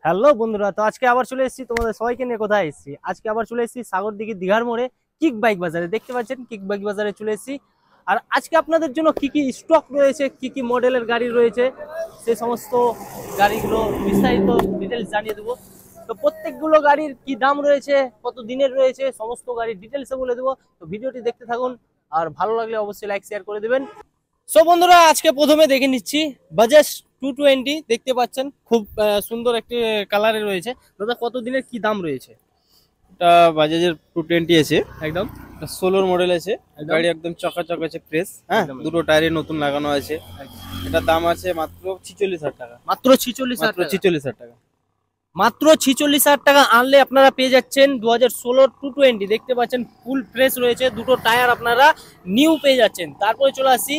Hello বন্ধুরা, তো আজকে আবার চলে এসেছি তোমাদের সবাইকে নিয়ে। কোথায় এসেছি? আজকে আবার চলে এসেছি সাগরদিঘি দীঘার মোড়ে কিক বাইক বাজারে। দেখতে পাচ্ছেন কিক বাইক বাজারে চলে এসেছি। আর আজকে আপনাদের জন্য কি কি স্টক রয়েছে, কি কি মডেলের গাড়ি রয়েছে, সেই সমস্ত গাড়িগুলো বিস্তারিত ডিটেলস জানিয়ে দেবো। তো প্রত্যেকগুলো গাড়ির কি দাম রয়েছে, কত দিনের রয়েছে, সমস্ত গাড়ির ডিটেলসে বলে দেবো। তো ভিডিওটি দেখতে থাকুন, আর ভালো লাগলে অবশ্যই লাইক শেয়ার করে দেবেন। সো বন্ধুরা, আজকে প্রথমে দেখে নিচ্ছি বাজাজ 220। দেখতে পাচ্ছেন খুব সুন্দর একটি কালারে রয়েছে। দাদা, কত দিনের কি দাম রয়েছে? এটা বাজাজের 220 আছে, একদম 16 মডেল আছে। একদম। গাড়ি একদম চকাচক আছে, ফ্রেশ। হ্যাঁ, একদম। দুটো টায়ারে নতুন লাগানো আছে। এটা দাম আছে মাত্র 46,000 টাকা। মাত্র 46,000 মাত্র টাকা। 46,000 টাকা। মাত্র 46,000 টাকা আনলে আপনারা পেয়ে যাচ্ছেন 2016 220। দেখতে পাচ্ছেন ফুল ফ্রেশ রয়েছে, দুটো টায়ার আপনারা নিউ পেয়ে যাচ্ছেন। তারপরে চলে আসি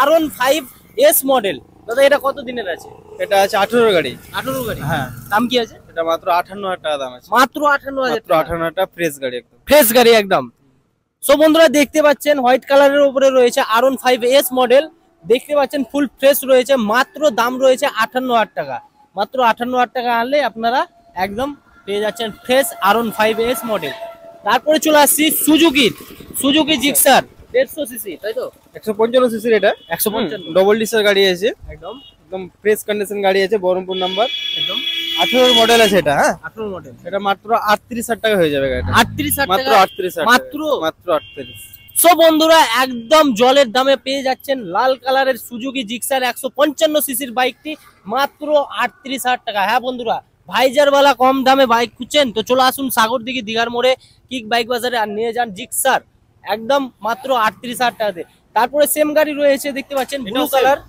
R15S মডেল। দাদা, এটা কত দিনের আছে? এটা আছে 18 গাড়ি। 18 গাড়ি। হ্যাঁ, দাম কি আছে? এটা মাত্র 58,000 টাকা দাম আছে। মাত্র 58,000 মাত্র টাকা। 58,000 টাকা, ফ্রেশ গাড়ি একদম। ফ্রেশ গাড়ি একদম। সো বন্ধুরা, দেখতে পাচ্ছেন হোয়াইট কালারের উপরে রয়েছে R15S মডেল। দেখতে পাচ্ছেন ফুল ফ্রেশ রয়েছে, মাত্র দাম রয়েছে 58,000 টাকা। মাত্র 58,000 টাকা আনলে আপনারা একদম পেয়ে যাচ্ছেন ফ্রেশ R15S মডেল। তারপরে চলে আসছি সুজুকি জিক্সার 150 সিসি, তাই তো? 155 সিসির এটা। 155 ডবল ডিসের গাড়ি আছে, একদম একদম ফ্রেশ কন্ডিশন গাড়ি আছে, বহরমপুর নাম্বার। একদম 18 মডেল আছে এটা। হ্যাঁ, 18 মডেল। এটা মাত্র 38,000 টাকা হয়ে যাবে গাড়িটা। 38,000 মাত্র টাকা। 38,000 মাত্র মাত্র 38। সো বন্ধুরা, একদম জলের দামে পেয়ে যাচ্ছেন লাল কালারের সুজুকি জিক্সার 155 সিসির বাইকটি মাত্র 38,000 টাকা। হ্যাঁ বন্ধুরা, ভাইজারওয়ালা কম দামে বাইক খুঁজছেন তো চলে আসুন সাগরদিঘি দীঘার মোড়ে কিক বাইক বাজারে, আর নিয়ে যান জিক্সার একদম মাত্র 38,000 টাকাতে। তারপরে সেম গাড়ি রয়েছে, দেখতে পাচ্ছেন ব্লু কালার।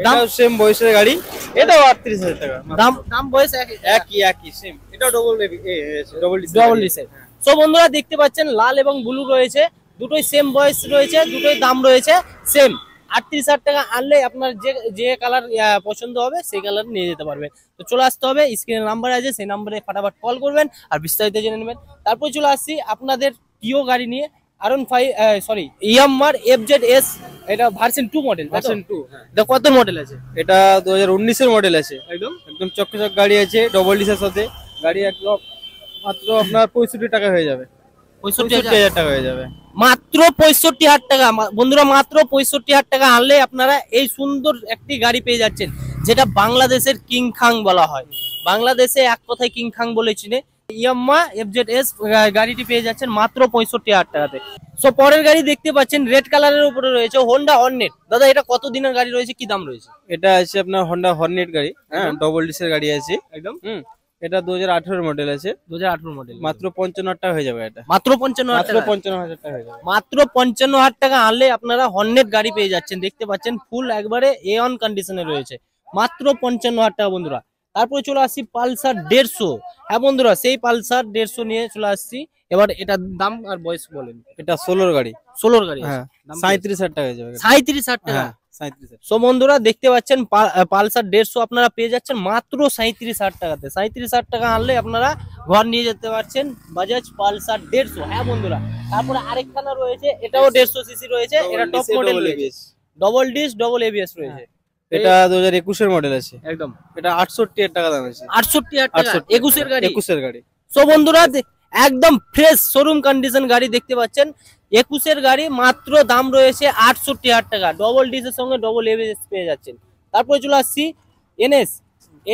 দাম এটাও সেম বয়সের গাড়ি, এটাও 38,000 টাকা। দাম দাম বয়স একই একই সেম। এটাও ডবল ডিসেল। সো বন্ধুরা, দেখতে পাচ্ছেন লাল এবং ব্লু রয়েছে, দুটোই সেম বয়স রয়েছে, দুটোই দাম রয়েছে সেম। 38,000 টাকা আনলে আপনার যে যে কালার পছন্দ হবে সেই কালার নিয়ে যেতে পারবেন। তো চলে আসতে হবে, স্ক্রিনের নাম্বার আছে, সেই নাম্বারে ফাটাফাট কল করবেন আর বিস্তারিত জেনে নেবেন। তারপর চলে আসছি আপনাদের প্রিয় গাড়ি নিয়ে, ইয়ামাহার FZS। এটা ভার্সন 2 মডেল। ভার্সন 2। এটা কত মডেল আছে? এটা 2019 এর মডেল আছে, একদম একদম চকচক গাড়ি আছে, ডবল ডিসের সাথে। গাড়ি একদম মাত্র আপনার 65 টাকা হয়ে যাবে। 65,000 টাকা হয়ে যাবে। মাত্র 65,000 টাকা। বন্ধুরা, মাত্র 65,000 টাকা আনলে আপনারা এই সুন্দর একটি গাড়ি পেয়ে যাচ্ছেন, যেটা বাংলাদেশের কিং খাং বলা হয়। বাংলাদেশে এক কথায় কিং খাং বলে চিনে। ইয়ামাহা FZS গাড়িটি পেয়ে যাচ্ছেন মাত্র 65,000 টাকাতে। সো পরের গাড়ি দেখতে পাচ্ছেন রেড কালারের উপরে রয়েছে হোন্ডা হর্নেট। দাদা, এটা কত দিনের গাড়ি রয়েছে, কি দাম রয়েছে? এটা আছে আপনার হোন্ডা হর্নেট গাড়ি। হ্যাঁ, ডবল ডিসের গাড়ি আছে একদম। এটা 2018 মডেল আছে, 2018 মডেল। মাত্র 55,000 টাকা হয়ে যাবে। এটা মাত্র 55,000 মাত্র টাকা। 55,000 টাকা হয়ে যাবে। মাত্র 55,000 টাকা আনলে আপনারা হর্নেট গাড়ি পেয়ে যাচ্ছেন। দেখতে পাচ্ছেন ফুল একবারে A1 কন্ডিশনে রয়েছে, মাত্র 55,000 টাকা বন্ধুরা। তারপরে চলে আসছি পালসার 150। হ্যাঁ বন্ধুরা, সেই পালসার 150 নিয়ে চলে আসছি। এবার এটার দাম আর বয়স বলেন। এটা 16 গাড়ি। 16 গাড়ি। হ্যাঁ, 37,000 টাকা হয়ে যাবে। 37,000 টাকা। হ্যাঁ, 37,000। সো বন্ধুরা, দেখতে পাচ্ছেন পালসার 150 আপনারা পেয়ে যাচ্ছেন মাত্র 37,000 টাকাতে। 37,000 টাকা আনলে আপনারা ঘর নিয়ে যেতে পারছেন বাজাজ পালসার 150। হ্যাঁ বন্ধুরা, তারপরে আরেকখানা রয়েছে, এটাও 150 সিসি রয়েছে। এটা টপ মডেল রয়েছে, ডবল ডিস ডবল ABS রয়েছে। এটা 2021 এর মডেল আছে, একদম। এটা 68,000 টাকা দাম আছে। 68,000 টাকা। 21 এর গাড়ি। 21 এর গাড়ি। সো বন্ধুরা, একদম ফ্রেশ শোরুম কন্ডিশন গাড়ি দেখতে পাচ্ছেন। 21 এর গাড়ি, মাত্র দাম রয়েছে 68,000 টাকা। ডবল ডিসের সঙ্গে ডবল ABS পেয়ে যাচ্ছেন। তারপরে চলে আসছি NS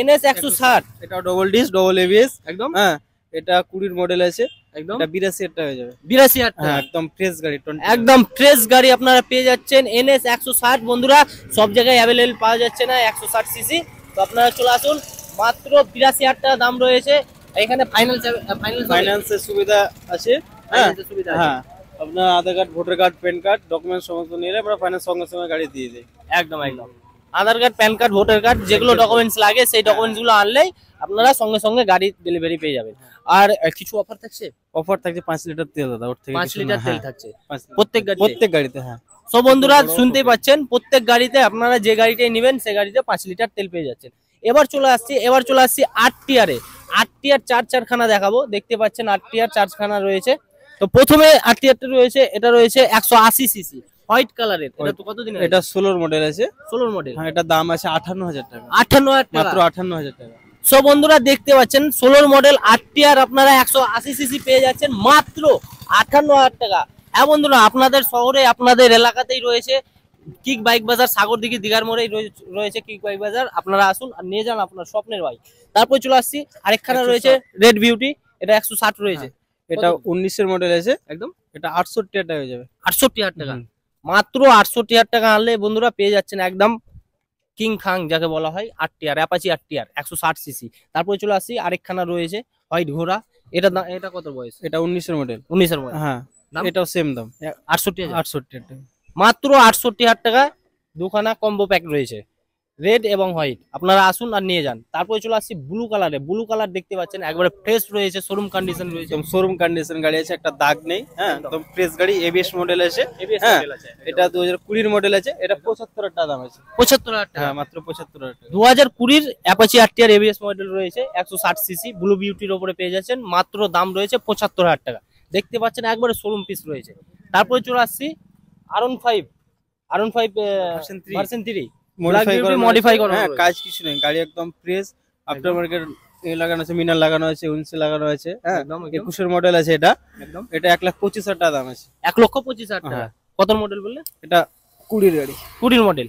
160। এটা ডবল ডিস ডবল ABS একদম। হ্যাঁ, এটা 20 মডেল আছে, একদম এটা 82,000 টাকা হয়ে যাবে। 82,000 হ্যাঁ, টাকা। একদম ফ্রেশ গাড়ি। একদম ফ্রেশ গাড়ি আপনারা পেয়ে যাচ্ছেন NS 160। বন্ধুরা, সব জায়গায় অ্যাভেলেবল পাওয়া যাচ্ছে না 160 সিসি। তো আপনারা চলে আসুন, মাত্র 82,000 টাকা দাম রয়েছে। এখানে ফাইন্যান্সের সুবিধা আছে। হ্যাঁ হ্যাঁ, আপনার Aadhaar card, voter card, PAN card, document সমস্ত নিয়ে আমরা ফাইন্যান্স সঙ্গে সঙ্গে গাড়ি দিয়ে দিই। একদম একদম। Aadhaar card, PAN card, voter card, যেগুলো ডকুমেন্টস লাগে সেই ডকুমেন্টস গুলো আনলেই আপনারা সঙ্গে সঙ্গে গাড়ি ডেলিভারি পেয়ে যাবেন। আর কিছু অফার থাকছে? অফার থাকছে 5 লিটার তেল, দাদা ওর থেকে 5 লিটার তেল থাকছে প্রত্যেক গাড়িতে। হ্যাঁ। সো বন্ধুরা, শুনতেই পাচ্ছেন, প্রত্যেক গাড়িতে আপনারা যে গাড়িটাই নেবেন সেই গাড়িতে 5 লিটার তেল পেয়ে যাচ্ছেন। এবার চলে আসছি 8 টিয়ারে। 8 টিয়ার 4 দেখাবো। দেখতে পাচ্ছেন 8 টিয়ার 4 রয়েছে। তো প্রথমে 8 টিয়ারটা রয়েছে, এটা রয়েছে 180 সিসি হোয়াইট কালারের। এটা তো কতদিন? এটা 16 মডেল আছে, 16 মডেল। হ্যাঁ, এটা দাম আছে 58,000 টাকা। 58,000 টাকা। মাত্র 58,000 টাকা। সো বন্ধুরা দেখতে পাচ্ছেন 16 মডেল 8 আপনারা 180 সিসি পেয়ে যাচ্ছেন মাত্র 58,000 টাকা। হ্যাঁ বন্ধুরা, আপনাদের শহরে আপনাদের এলাকাতেই রয়েছে কিক বাইক বাজার, সাগরদিঘি দিঘার মোড়েই রয়েছে কিক বাইক বাজার। আপনারা আসুন আর নিয়ে যান আপনার স্বপ্নের বাইক। তারপর চলে আসছি আরেকখানা রয়েছে রেড বিউটি, এটা 160 রয়েছে। এটা 19 মডেল আছে একদম, এটা 68,000 টাকা হয়ে যাবে। 68,000 টাকা, মাত্র 68,000 টাকা আনলে বন্ধুরা পেয়ে যাচ্ছেন একদম কিং খাং যাকে বলা হয়, 8 অ্যাপাচি 8 160 সিসি। তারপরে চলে আসছি আরেকখানা রয়েছে হোয়াইট ঘোড়া, এটা কত বয়স? এটা 19 মডেল। 19 মডেল, হ্যাঁ দাম? এটাও সেম দাম 68,000। 68,000 টাকা, মাত্র 68,000 টাকা দুখানা কম্বো প্যাক রয়েছে, রেড এবং হোয়াইট। আপনারা আসুন আর নিয়ে যান। তারপরে চলে আসছি ব্লু কালারে, ব্লু কালার দেখতে পাচ্ছেন একবারে ফ্রেশ রয়েছে, শোরুম কন্ডিশন রয়েছে, একদম শোরুম কন্ডিশন গাড়ি আছে, একটা দাগ নেই। হ্যাঁ একদম ফ্রেশ গাড়ি, এবিএস মডেল আছে। ABS হ্যাঁ model আছে। এটা 2020 মডেল আছে, এটা 75,000 টাকা দাম আছে। 75,000 টাকা, হ্যাঁ মাত্র 75,000 টাকা। 2020 অ্যাপাচি 8 এবিএস মডেল রয়েছে, 160 সিসি ব্লু বিউটির উপরে পেয়ে যাচ্ছেন, মাত্র দাম রয়েছে 75,000 টাকা। দেখতে পাচ্ছেন একবারে শোরুম পিস রয়েছে। তারপরে চলে আসছি R15 ভার্সন 3 মডিফাই করা, হ্যাঁ কাজ কিছু নেই, গাড়ি একদম ফ্রেশ, আফটার মার্কেট লাগানো আছে, মিনার লাগানো আছে, উইন্ডশিল্ড লাগানো আছে। হ্যাঁ 21 মডেল আছে এটা। একদম এটা 1,25,000 টাকা দাম আছে। 1,25,000 টাকা। হ্যাঁ। কত মডেল বললে? এটা 20 গাড়ি, 20 মডেল,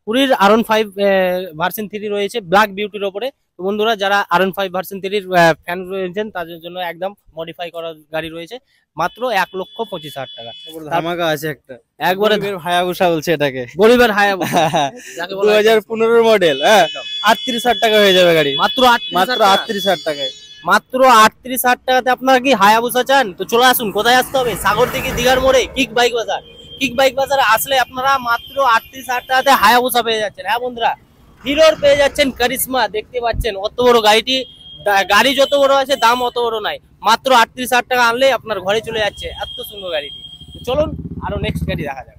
20 R15 ভার্সন 3 রয়েছে ব্ল্যাক বিউটির উপরে। তো বন্ধুরা যারা R15 ভার্সন 3 ফ্যান রয়েছেন তাদের জন্য একদম মডিফাই করা গাড়ি রয়েছে, মাত্র 1,25,000 টাকা। ধামাকা আছে একটা, একবারে হায়াবুসা বলছে এটাকে, গরিবের হায়াবুসা যাকে বলা হয়। 2015 মডেল। হ্যাঁ 38,000 টাকা হয়ে যাবে গাড়ি, মাত্র 38,000 টাকায়। মাত্র 38,000 টাকাতে আপনারা কি হায়াবুসা চান? তো চলে আসুন। কোথায় আসতে হবে? সাগরদিঘি দিঘার মোড়ে কিক বাইক বাজার। কিক বাইক বাজারে আসলে আপনারা মাত্র 38,000 টাকাতে হায়াবুসা পেয়ে যাচ্ছেন। হ্যাঁ বন্ধুরা, হিরোর পেয়ে যাচ্ছেন কারিশমা, দেখতে পাচ্ছেন অত বড় গাড়িটি, গাড়ি যত বড় আছে দাম অত বড় নাই। মাত্র 38,000 টাকা আনলে আপনার ঘরে চলে যাচ্ছে এত সুন্দর গাড়িটি। তো চলুন আরো নেক্সট গাড়ি দেখা যাক।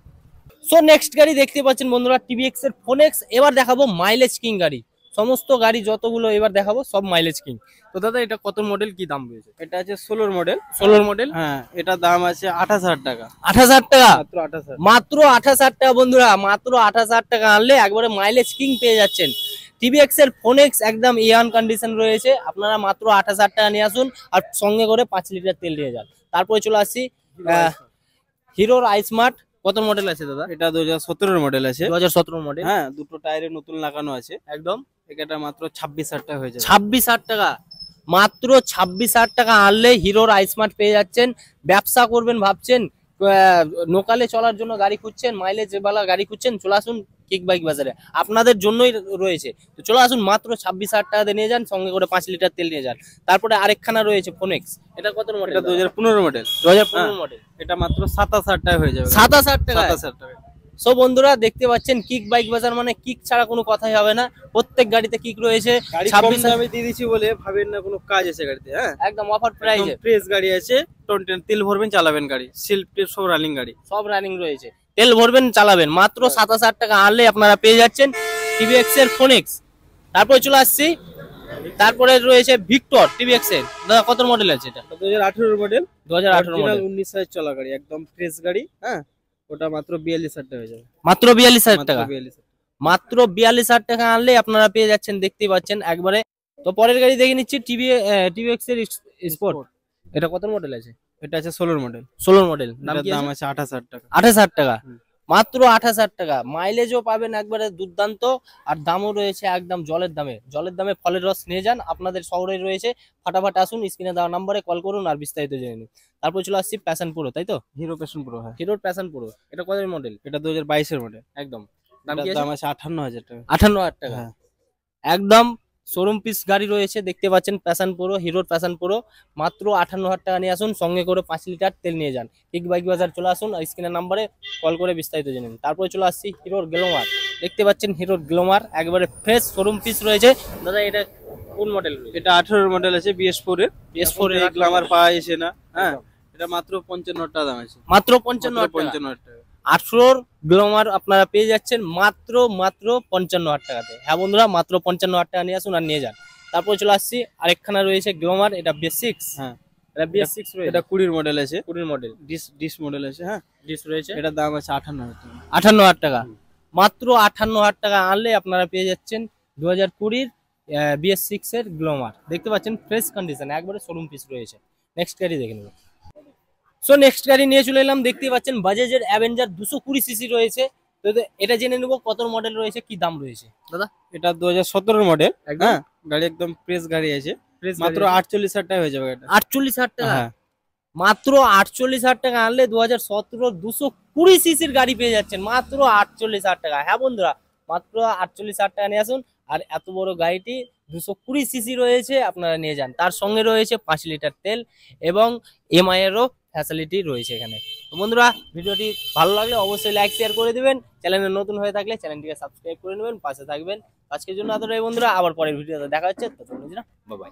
সো নেক্সট গাড়ি দেখতে পাচ্ছেন বন্ধুরা টিভিএক্স এর ফোনেক্স। এবার দেখাবো মাইলেজ কিং গাড়ি, সমস্ত গাড়ি যতগুলো এবার দেখাবো সব মাইলেজ কিং। তো দাদা এটা কত মডেল, কি দাম রয়েছে? এটা আছে 16 মডেল। 16 মডেল, হ্যাঁ এটা দাম আছে 28,000 টাকা। 28,000 টাকা, মাত্র 28,000। মাত্র 28,000 টাকা বন্ধুরা, মাত্র 28,000 টাকা আনলে একবারে মাইলেজ কিং পেয়ে যাচ্ছেন। টিভিএক্স এর ফোনেক্স একদম ইয়ান কন্ডিশন রয়েছে, আপনারা মাত্র 28,000 টাকা নিয়ে আসুন আর সঙ্গে করে 5 লিটার তেল নিয়ে যান। তারপরে চলে আসছি হিরোর আইস্মার্ট। কত মডেল আছে দাদা? এটা 2017 মডেল আছে। 2017 মডেল, হ্যাঁ দুটো টায়ারে নতুন লাগানো আছে একদম। এটা মাত্র 26,000 টাকা হয়ে যাবে। 26,000 টাকা, মাত্র 26,000 টাকা আনলে হিরোর আইস্মার্ট পেয়ে যাচ্ছেন। ব্যবসা করবেন ভাবছেন, লোকালে চলার জন্য গাড়ি খুঁজছেন, মাইলেজ বালা গাড়ি খুঁজছেন, চলে আসুন কিক বাইক বাজারে, আপনাদের জন্যই রয়েছে। তো চলে আসুন, মাত্র 26,000 টাকাতে নিয়ে যান, সঙ্গে করে 5 লিটার তেল নিয়ে যান। তারপরে আরেকখানা রয়েছে ফোনেক্স, এটা কত মডেল? এটা 2015 মডেল। 2015 মডেল, এটা মাত্র 27,000 টাকা হয়ে যাবে। 27,000 টাকা। 27,000 টাকা। সো বন্ধুরা দেখতে পাচ্ছেন কিক বাইক বাজার মানে কিক ছাড়া কোনো কথাই হবে না, প্রত্যেক গাড়িতে কিক রয়েছে। গাড়ি কম 26,000 দামে দিয়ে দিচ্ছি বলে ভাবেন না কোনো কাজ আছে গাড়িতে। হ্যাঁ একদম অফার প্রাইসে ফ্রেশ গাড়ি আছে, তেল ভরবেন চালাবেন, গাড়ি সেলফ টেপ সব রানিং গাড়ি, সব রানিং রয়েছে, তেল ভরবেন চালাবেন। মাত্র 27,000 টাকা আনলে আপনারা পেয়ে যাচ্ছেন টিভিএক্স এর ফোনেক্স। তারপরে চলে আসছি, তারপরে রয়েছে ভিক্টর টিভিএক্স এর। দাদা কত মডেল আছে এটা? 2018 মডেল। 2018 মডেল, 19 সাইজ চলা গাড়ি, একদম ফ্রেশ গাড়ি। হ্যাঁ ওটা মাত্র 42,000 টাকা হয়ে যাবে। মাত্র 42,000 টাকা, 42,000। মাত্র 42,000 টাকা আনলে আপনারা পেয়ে যাচ্ছেন, দেখতেই পাচ্ছেন একবারে। তো পরের গাড়ি দেখে নিচ্ছি টিভিএক্স এর স্পোর্ট। এটা কত মডেল আছে? এটা আছে 16 মডেল। 16 মডেল, দাম আছে 28,000 টাকা। 28,000 টাকা, মাত্র 28,000 টাকা। মাইলেজও পাবেন একবারে দুর্দান্ত, আর দামও রয়েছে একদম জলের দামে। জলের দামে ফলের রস নিয়ে যান, আপনাদের শহরে রয়েছে, ফাটাফাট আসুন, স্ক্রিনে দেওয়া নাম্বারে কল করুন আর বিস্তারিত জেনে নিন। তারপর চলে আসছি প্যাশন প্রো, তাই তো? Hero passion pro. হ্যাঁ হিরোর প্যাশন প্রো, এটা কত মডেল? এটা 2022 এর মডেল। একদম দাম আছে 58,000 টাকা। 58,000 টাকা, হ্যাঁ একদম শোরুম পিস গাড়ি রয়েছে, দেখতে পাচ্ছেন প্যাশন প্রো, হিরোর প্যাশন প্রো। মাত্র 58,000 টাকা নিয়ে আসুন, সঙ্গে করে 5 লিটার তেল নিয়ে যান। কিক বাইক বাজার চলে আসুন, স্ক্রিনের নাম্বারে কল করে বিস্তারিত জেনে নিন। তারপরে চলে আসছি হিরোর গ্লোমার, দেখতে পাচ্ছেন হিরোর গ্লোমার একবারে ফ্রেশ শোরুম পিস রয়েছে। দাদা এটা কোন মডেল? এটা 18 মডেল আছে, BS4 এর। BS4 এর গ্ল্যামার পাওয়া যাচ্ছে না। হ্যাঁ এটা মাত্র 55,000 টাকা দাম আছে। মাত্র 55,000 টাকা। 55,000 টাকা। 18 গ্লোমার আপনারা পেয়ে যাচ্ছেন মাত্র 55,000 টাকাতে। হ্যাঁ বন্ধুরা, মাত্র 55,000 টাকা নিয়ে আসুন আর নিয়ে যান। তারপর চলে আসছি আরেকখানা রয়েছে গ্লোমার, এটা BS6। হ্যাঁ এটা BS6 রয়েছে, এটা 20 মডেল আছে। 20 মডেল, ডিস মডেল আছে। হ্যাঁ ডিস রয়েছে, এটা দাম আছে 58,000 টাকা। 58,000 টাকা, মাত্র 58,000 টাকা আনলে আপনারা পেয়ে যাচ্ছেন 2020 BS6 এর গ্লোমার দেখতে পাচ্ছেন, ফ্রেশ কন্ডিশন, একবারে শোরুম পিস রয়েছে। নেক্সট গাড়ি দেখে নেব। সো নেক্সট গাড়ি নিয়ে চলে এলাম, দেখতে পাচ্ছেন বাজাজের অ্যাভেঞ্জার 220 সিসি রয়েছে। তো এটা জেনে নেব কত মডেল রয়েছে, কি দাম রয়েছে দাদা। এটা 2017 মডেল। একদম হ্যাঁ, গাড়ি একদম ফ্রেশ গাড়ি আছে, মাত্র 48,000 টাকা হয়ে যাবে এটা। 48,000 টাকা, হ্যাঁ মাত্র 48,000 টাকা আনলে 2017 220 সিসির গাড়ি পেয়ে যাচ্ছেন মাত্র 48,000 টাকা। হ্যাঁ বন্ধুরা, মাত্র 48,000 টাকা নিয়ে আসুন, আর এত বড় গাড়িটি 220 সিসি রয়েছে, আপনারা নিয়ে যান। তার সঙ্গে রয়েছে 5 লিটার তেল এবং এমআই এরও ফ্যাসিলিটি রয়েছে এখানে। তো বন্ধুরা, ভিডিওটি ভালো লাগলে অবশ্যই লাইক শেয়ার করে দিবেন, চ্যানেলে নতুন হয়ে থাকলে চ্যানেলটিকে সাবস্ক্রাইব করে নেবেন, পাশে থাকবেন। আজকের জন্য এতটাই বন্ধুরা, আবার পরের ভিডিওতে দেখা হচ্ছে, ততক্ষণ বাই বাই।